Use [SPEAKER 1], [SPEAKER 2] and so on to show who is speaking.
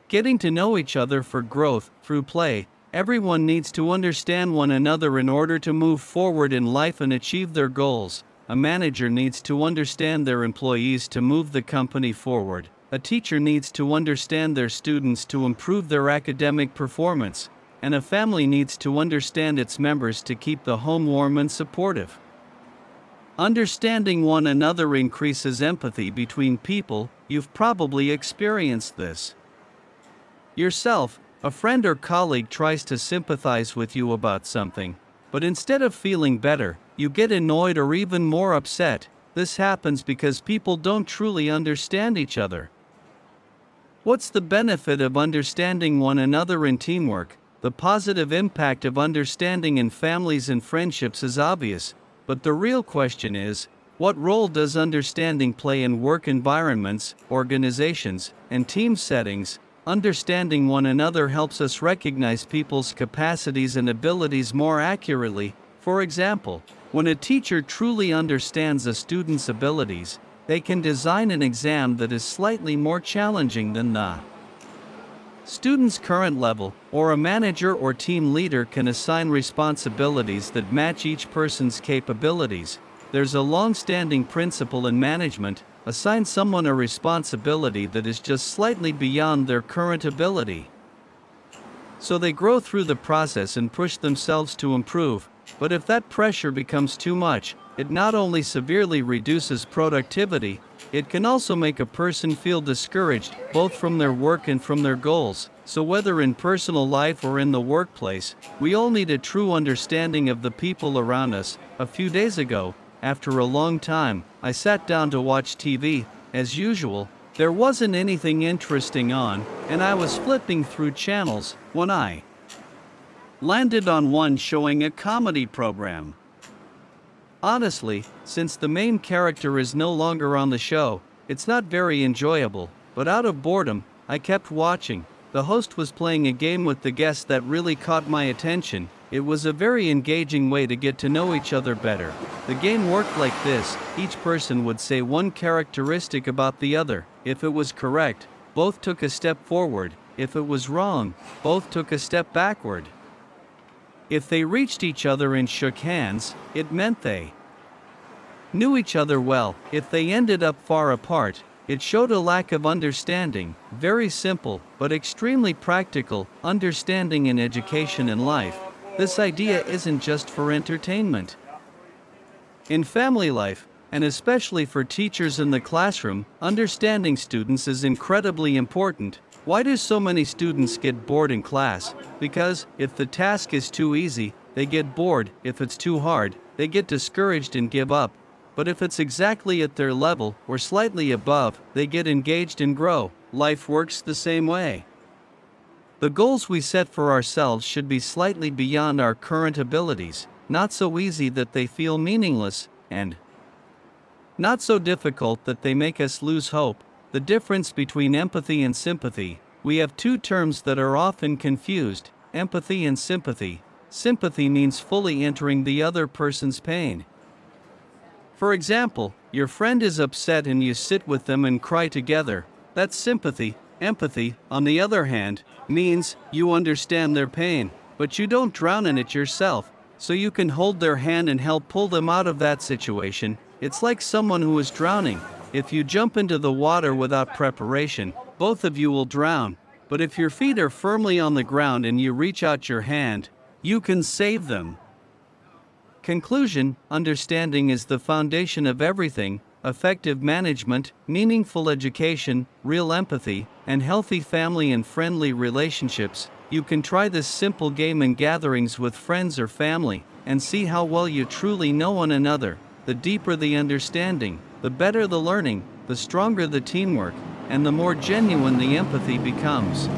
[SPEAKER 1] Getting to know each other for growth, through play. Everyone needs to understand one another in order to move forward in life and achieve their goals. A manager needs to understand their employees to move the company forward. A teacher needs to understand their students to improve their academic performance. And a family needs to understand its members to keep the home warm and supportive. Understanding one another increases empathy between people. You've probably experienced this yourself. A friend or colleague tries to sympathize with you about something, but instead of feeling better, you get annoyed or even more upset. This happens because people don't truly understand each other. What's the benefit of understanding one another in teamwork? The positive impact of understanding in families and friendships is obvious, but the real question is, what role does understanding play in work environments, organizations, and team settings? Understanding one another helps us recognize people's capacities and abilities more accurately. For example, when a teacher truly understands a student's abilities, they can design an exam that is slightly more challenging than the student's current level, or a manager or team leader can assign responsibilities that match each person's capabilities. There's a long-standing principle in management: assign someone a responsibility that is just slightly beyond their current ability, so they grow through the process and push themselves to improve. But if that pressure becomes too much, it not only severely reduces productivity, it can also make a person feel discouraged, both from their work and from their goals. So whether in personal life or in the workplace, we all need a true understanding of the people around us. A few days ago, after a long time, I sat down to watch TV. As usual, there wasn't anything interesting on, and I was flipping through channels when I landed on one showing a comedy program. Honestly, since the main character is no longer on the show, it's not very enjoyable, but out of boredom, I kept watching. The host was playing a game with the guests that really caught my attention. It was a very engaging way to get to know each other better. The game worked like this: each person would say one characteristic about the other. If it was correct, both took a step forward. If it was wrong, both took a step backward. If they reached each other and shook hands, it meant they knew each other well. If they ended up far apart, it showed a lack of understanding. Very simple, but extremely practical. Understanding in education and life. This idea isn't just for entertainment. In family life, and especially for teachers in the classroom, understanding students is incredibly important. Why do so many students get bored in class? Because, if the task is too easy, they get bored. If it's too hard, they get discouraged and give up. But if it's exactly at their level, or slightly above, they get engaged and grow. Life works the same way. The goals we set for ourselves should be slightly beyond our current abilities, not so easy that they feel meaningless, and not so difficult that they make us lose hope. The difference between empathy and sympathy. We have two terms that are often confused: empathy and sympathy. Sympathy means fully entering the other person's pain. For example, your friend is upset and you sit with them and cry together. That's sympathy. Empathy, on the other hand, means you understand their pain, but you don't drown in it yourself, so you can hold their hand and help pull them out of that situation. It's like someone who is drowning. If you jump into the water without preparation, both of you will drown. But if your feet are firmly on the ground and you reach out your hand, you can save them. Conclusion: understanding is the foundation of everything. Effective management, meaningful education, real empathy, and healthy family and friendly relationships. You can try this simple game in gatherings with friends or family, and see how well you truly know one another. The deeper the understanding, the better the learning, the stronger the teamwork, and the more genuine the empathy becomes.